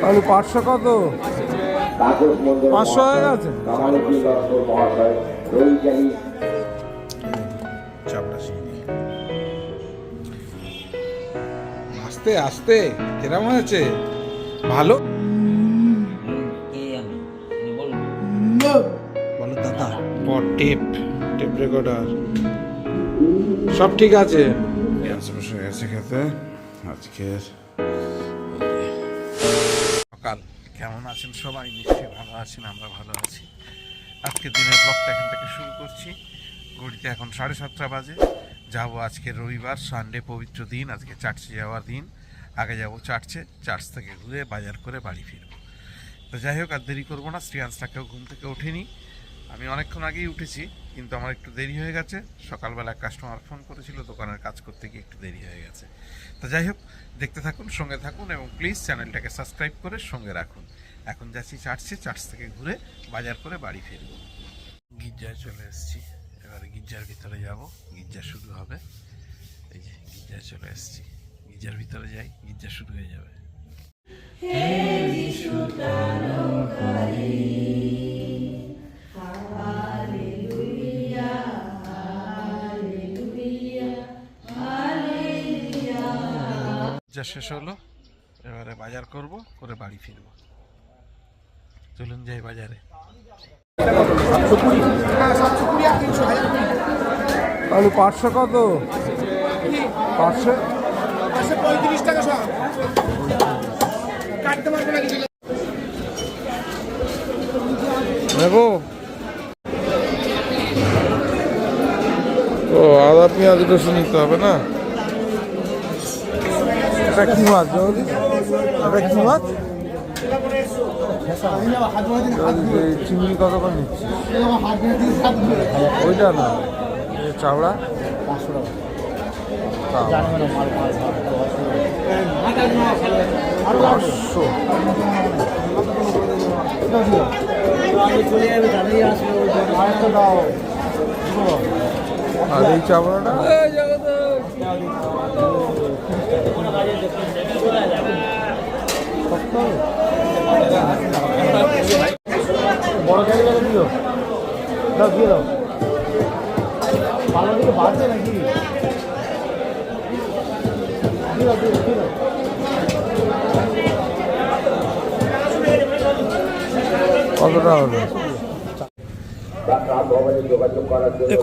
তাহলে 500 কত? 500 হয়ে গেছে। আস্তে আস্তে কিরম হয়েছে? ভালো বলো দাদা। টেপ রেকর্ডার সব ঠিক আছে। বসে গেছে খেতে। আজকের সকাল কেমন আছেন সবাই? নিশ্চয়ই ভালো আছেন, আমরা ভালো আছি। আজকের দিনের ব্লগটা এখান থেকে শুরু করছি। ঘড়িতে এখন 7:30 বাজে। যাব আজকে রবিবার, সানডে, পবিত্র দিন। আজকে চার্চে যাওয়ার দিন। আগে যাব চার্চে, চার্চ থেকে ঘুরে বাজার করে বাড়ি ফিরব। তো যাই হোক, আর দেরি করবো না। শ্রিয়াংশটাকেও ঘুম থেকে ওঠেনি, আমি অনেকক্ষণ আগেই উঠেছি, কিন্তু আমার একটু দেরি হয়ে গেছে। সকালবেলা কাস্টমার ফোন করেছিল, দোকানের কাজ করতে গিয়ে একটু দেরি হয়ে গেছে। তো যাই হোক, দেখতে থাকুন, সঙ্গে থাকুন এবং প্লিজ চ্যানেলটাকে সাবস্ক্রাইব করে সঙ্গে রাখুন। এখন যাচ্ছি চার্চে, চার্চ থেকে ঘুরে বাজার করে বাড়ি ফিরব। গির্জায় চলে এসেছি, এবারে গির্জার ভিতরে যাব। গির্জা শুরু হবে। এই যে গির্জায় চলে এসেছি, গির্জার ভিতরে যাই, গির্জা শুরু হয়ে যাবে। যা শেষ হলো, এবারে বাজার করব, করে বাড়ি ফিরব। চলুন যাই বাজারে। তাহলে 500 কত? 500 35 টাকা সব কাটতে পারবো না কিছু দেখো। ও আদা পেঁয়াজ রসুন নিতে হবে না? এটা কি মাছ? এটা কি মাছ? চিংড়ি কত করে নিচ্ছি? ওইটা না, চাওড়া 500 টাকা। 500 আর এই চাওড়াটা বড় জায়গা দিও, দাও দিয়ে দাও। ভালো দিকে বাড়ছে নাকি? কতটা হলো?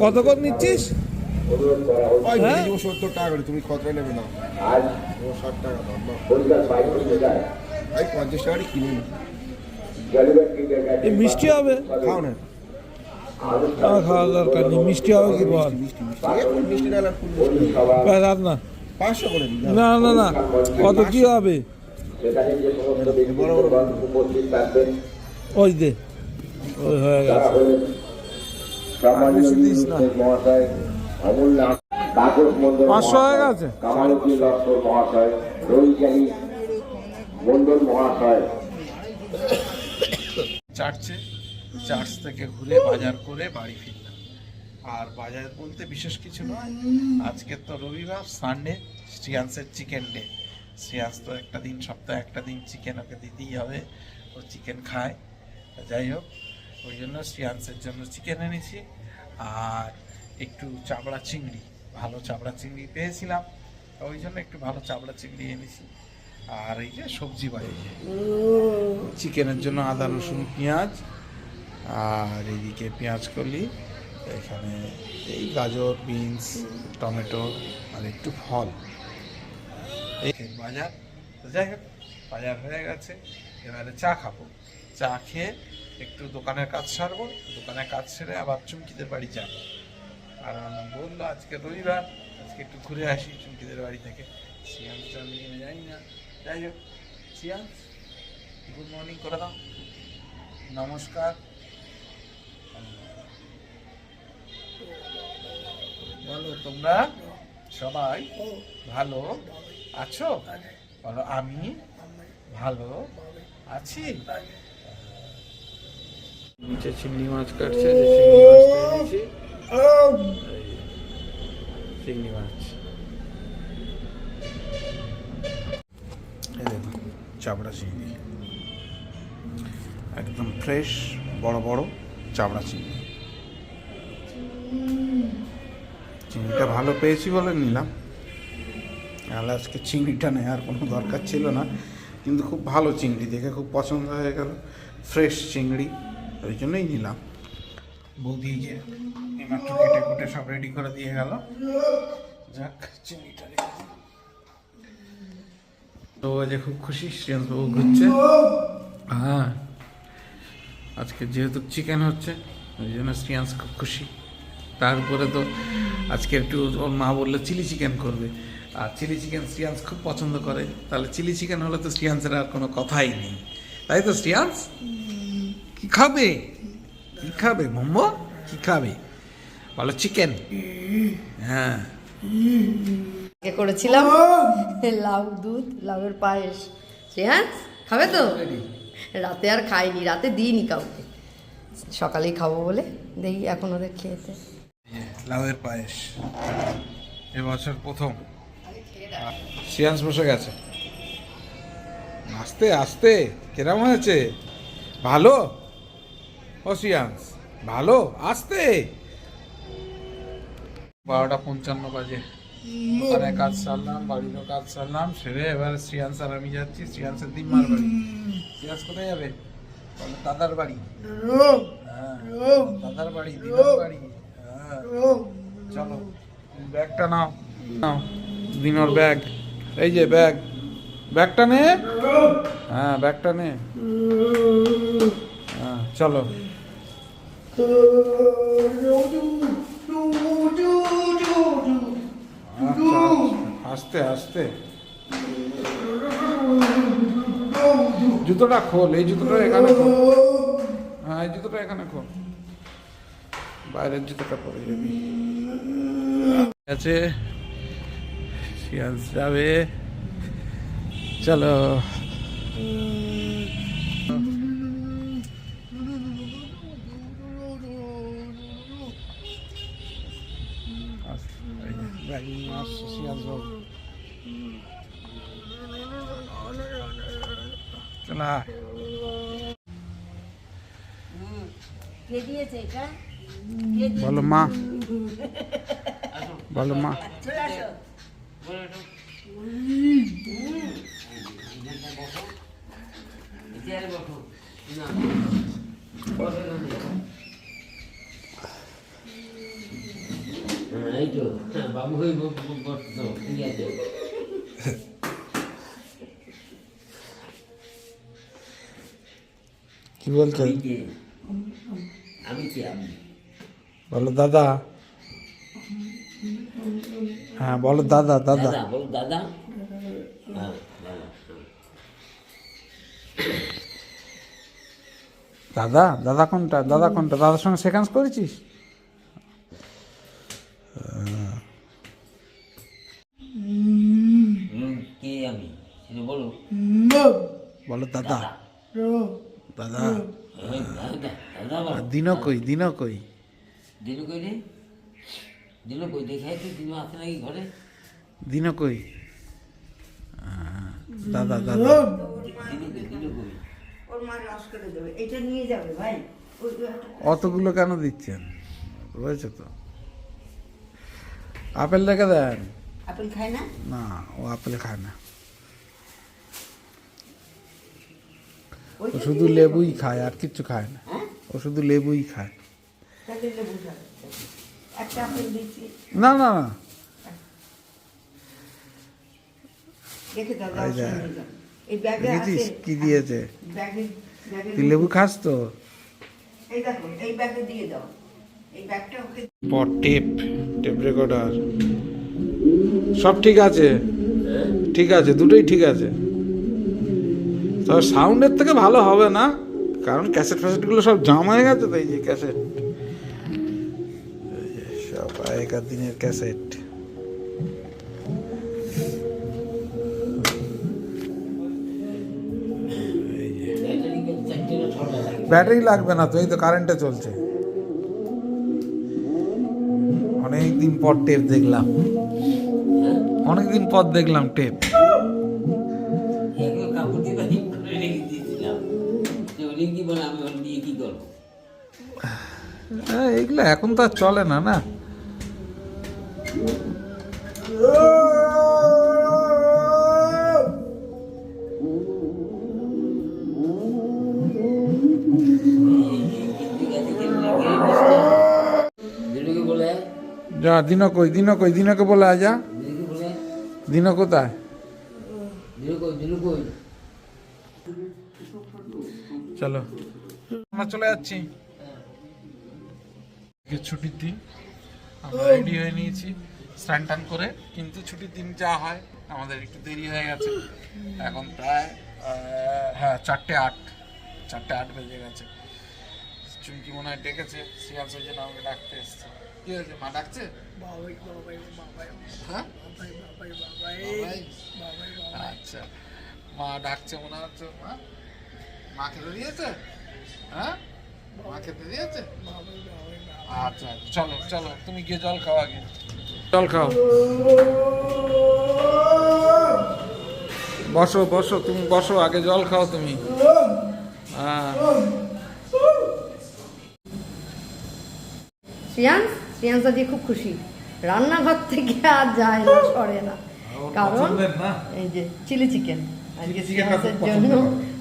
কত কত নিচ্ছিস? 70 টাকা করে। তুমি কত নেবে না? 60 টাকা দাম। 50 টাকা কিনে নি। মিষ্টি হবে? খাও না, খাওয়া দরকার নেই। মিষ্টি হবে কি বল? না 500 করে। না না না, কত কি হবে? ওই দে, ওই হয়ে গেছে। 500 হয়ে গেছে। চার্চ থেকে ঘুরে বাজার করে বাড়ি ফিরলাম। আর বাজার বলতে বিশেষ কিছু নয়, আজকে তো রবিবার, সানডে, শ্রিয়াংশের চিকেন ডে। শ্রিয়াংশ তো একটা দিন, সপ্তাহে একটা দিন চিকেন ওকে দিতেই হবে, ও চিকেন খায়। যাই হোক, ওই জন্য শ্রিয়াংশের জন্য চিকেন এনেছি আর একটু চাবড়া চিংড়ি, ভালো চাবড়া চিংড়ি পেয়েছিলাম, ওই জন্য একটু ভালো চাবড়া চিংড়ি এনেছি। আর এই যে সবজি বাড়িছে, চিকেনের জন্য আদা রসুন পেঁয়াজ, আর এইদিকে পেঁয়াজ কলি, এখানে এই গাজর, বিনস, টমেটো আর একটু ফল। এই বাজার। তো যাই হোক, বাজার হয়ে গেছে, এবারে চা খাবো। চা খেয়ে একটু দোকানের কাজ সারবো, দোকানের কাজ সেরে আবার চুমকিদের বাড়ি যাবো। আর বললো আজকে রবিবার, আজকে একটু ঘুরে আসি চুমকিদের বাড়ি থেকে। শ্রিয়াংশটা নিয়ে যাই না। যাই হোক, শ্রিয়াংশ গুড মর্নিং করে দাও, নমস্কার। বলো তোমরা সবাই ভালো আছো? বলো আমি ভালো আছি। নিচে চিংড়ি মাছ কাটছে, চিংড়ি মাছটা এনেছি। চিংড়ি মাছ চাবড়া চিংড়ি, একদম ফ্রেশ বড় বড় চাবড়া চিংড়ি। চিংড়িটা ভালো পেয়েছি বলে নিলাম, নাহলে আজকে চিংড়িটা নেওয়ার কোনো দরকার ছিল না, কিন্তু খুব ভালো চিংড়ি দেখে খুব পছন্দ হয়ে গেল, ফ্রেশ চিংড়ি, ওই জন্যই নিলাম। বৌদি যে এইমাত্র কেটে কুটে সব রেডি করে দিয়ে গেল। যাক, চিংড়িটা রেখে দিই। তো যে খুব খুশি, শ্রেয়াংশবাবু ঘুরছে। হ্যাঁ, আজকে যেহেতু চিকেন হচ্ছে ওই জন্য শ্রেয়াংশ খুব খুশি। তারপরে তো আজকে একটু ওর মা বললো চিলি চিকেন করবে, আর চিলি চিকেন শ্রেয়াংশ খুব পছন্দ করে, তাহলে চিলি চিকেন হলে তো শ্রেয়াংশের আর কোনো কথাই নেই, তাই তো শ্রেয়াংশ? কি খাবে, কি খাবে মোমো, কি খাবে বলো? চিকেন। হ্যাঁ, করেছিলাম লাউ দুধ, লাউয়ের পায়েস। শ্রেয়াংশ খাবে তো? রাতে আর খাইনি, রাতে দিইনি কাউকে, সকালেই খাবো বলে দেখি এখন ওদের খেতে। লাউয়ের পায়েস এবছর প্রথম। শ্রেয়াংশ বসে গেছে। আস্তে আস্তে, কিরম হয়েছে? ভালো? ও শ্রেয়াংশ ভালো? আস্তে। 12:55 বাজে, ওখানে কাজ সারলাম, বাড়িরও কাজ সারলাম, সেরে এবার শ্রেয়াংশ আর আমি যাচ্ছি শ্রেয়াংশের দিম্মার বাড়ি। শ্রেয়াংশ কোথায় যাবে? বলে দাদার বাড়ি। হ্যাঁ, দাদার বাড়ি, দিদার বাড়ি। হ্যাঁ, চলো ব্যাগটা নাও, নাও দিনোর ব্যাগ, এই যে ব্যাগ, ব্যাগটা নে। হ্যাঁ, ব্যাগটা নে। হ্যাঁ, চলো। আস্তে আস্তে, জুতোটা খোল, এই জুতোটা এখানে খোল। হ্যাঁ, এই জুতোটা এখানে খোল, বাইরের জুতোটা পরে যাবি। আছে, শ্রেয়াংশ যাবে, চলো। চলা, বলো মা, বলো মা। বাবু হয়ে বসতো, ঠিক আছে। কি বলছো? আমি কি আমি বলো দাদা। হ্যাঁ, বলো দাদা, দাদা। বল দাদা। হ্যাঁ, দাদা, দাদা কোনটা? দাদা কোনটা? দাদার সঙ্গে সেকেন্ড করেছিস? কে আমি সেটা বলো। বলো দাদা, দাদা। দাদা আর দিনও কই, দিনও কই? দিনু কই রে? দিনু কই দেখাই তো, দিনু আছে নাকি ঘরে? দিনও কই? দাদা, দাদা। দিনু কই? ওর মা রস করে দেবে, এটা নিয়ে যাবে ভাই। অতগুলো কেন দিচ্ছেন? বুঝেছো তো, আপেল রেখে দেন। আপেল খায় না? না, ও আপেল খায় না, ও শুধু লেবুই খায়, আর কিচ্ছু খায় না। ও শুধু লেবুই খায়। একটা আপেল দিচ্ছি, না না না, রেখে দাও, এই যে, এই ব্যাগে দেখেছিস আছে। কি দিয়েছে? ব্যাগে ব্যাগে তুই লেবু খাস তো? এই দেখো, এই ব্যাগে দিয়ে দাও, এই ব্যাগটা ওকে। পট টেপ, টেপ রেকর্ডার সব ঠিক আছে, ঠিক আছে, দুটোই ঠিক আছে। তবে সাউন্ডের থেকে ভালো হবে না, কারণ ক্যাসেট ফ্যাসেটগুলো সব জাম হয়ে গেছে তো। এই যে ক্যাসেট, সব আগেকার দিনের ক্যাসেট। ব্যাটারি লাগবে না তো, এই তো কারেন্টে চলছে। অনেকদিন পর টেপ দেখলাম, অনেকদিন পর দেখলাম টেপ। কাপড় দিবা এইগুলো এখন তো আর চলে না না। দিনুকে বলে যা দিনকে বলে আজা। দিনুকে বলে দিন কোথায়? দিনু কই চলো আমরা চলে যাচ্ছি। আজকে ছুটির দিন, আমরা রেডি হয়ে নিয়েছি স্নান টান করে, কিন্তু ছুটির দিন যা হয় আমাদের একটু দেরি হয়ে গেছে। এখন প্রায় হ্যাঁ 4:08 বেজে গেছে। চুমকি মনে হয় ডেকেছে, সিয়াল সেই জন্য আমাকে ডাকতে এসছে। কি হয়েছে, মা ডাকছে? হ্যাঁ? বাবাই? আচ্ছা, মা ডাকছে মনে হচ্ছে। মা খেতে দিয়েছে? হ্যাঁ, মা খেতে দিয়েছে? আচ্ছা চলো চলো, তুমি গিয়ে জল খাও আগে। জল খাও, বসো বসো, তুমি বসো আগে, জল খাও তুমি। হ্যাঁ শ্রেয়াংস আজকে খুব খুশি, রান্নাঘর থেকে আর যায় না, সরে না। কারণ এই যে চিলি চিকেন আজকে শ্রেয়াংসের জন্য,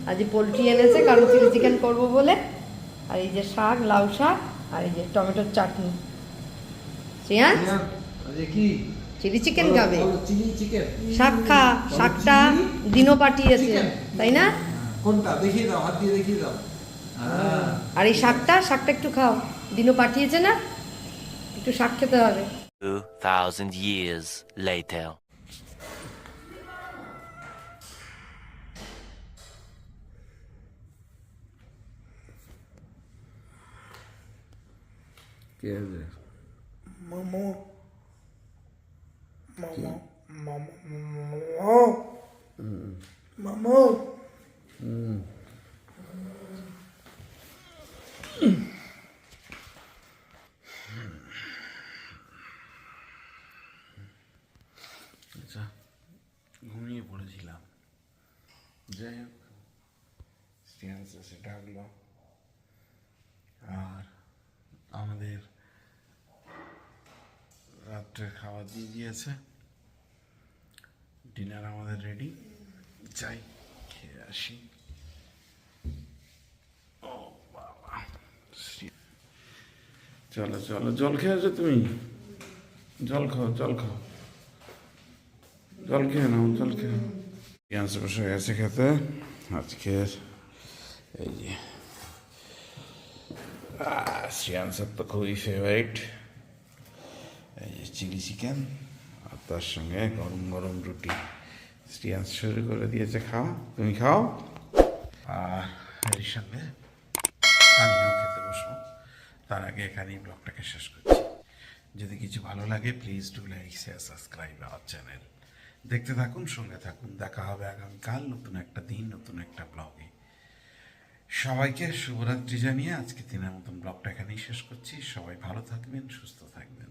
আজকে পোলট্রি এনেছে কারণ চিলি চিকেন করবো বলে। আর এই যে শাক, লাউ শাক, আর এই যে টমেটোর চাটনি। শ্রেয়াংস কি চিলি চিকেন খাবে? Chilli chicken? শাক খা, শাকটা দিনও পাঠিয়েছে তাই না? কোনটা দেখিয়ে দাও, হাত দিয়ে দেখিয়ে দাও। আর এই শাকটা একটু খাও, দিনও পাঠিয়েছে না, একটু শাক খেতে হবে। 2,000 years later. কে আছে? আচ্ছা, ঘুমিয়ে পড়েছিলাম। যাই হোক, শ্রেয়াংস এসে ডাকলো আর আমাদের রাত্রে খাওয়া দিয়ে দিয়েছে। ডিনার আমাদের রেডি, যাই খেয়ে আসি। ও বাবা, চলো চলো, জল খেয়েছো তুমি? জল খাও, জল খাও, জল খেয়ে নাও, জল খেয়ে। শ্রেয়াংস বসে গেছে খেতে আজকের। এই যে শ্রেয়াংসের তো খুবই ফেভারিট, এই যে চিলি চিকেন, আর তার সঙ্গে গরম গরম রুটি। শ্রেয়াংস শুরু করে দিয়েছে খাওয়া, তুমি খাও। আর এর সঙ্গে আমিও খেতে বসবো। তার আগে এখানেই ব্লগটাকে শেষ করছি। যদি কিছু ভালো লাগে please do like, share, subscribe our channel. দেখতে থাকুন, সঙ্গে থাকুন। দেখা হবে আগামীকাল নতুন একটা দিন, নতুন একটা ব্লগে। সবাইকে শুভরাত্রি জানিয়ে আজকে দিনের মতন ব্লগটা এখানেই শেষ করছি। সবাই ভালো থাকবেন, সুস্থ থাকবেন।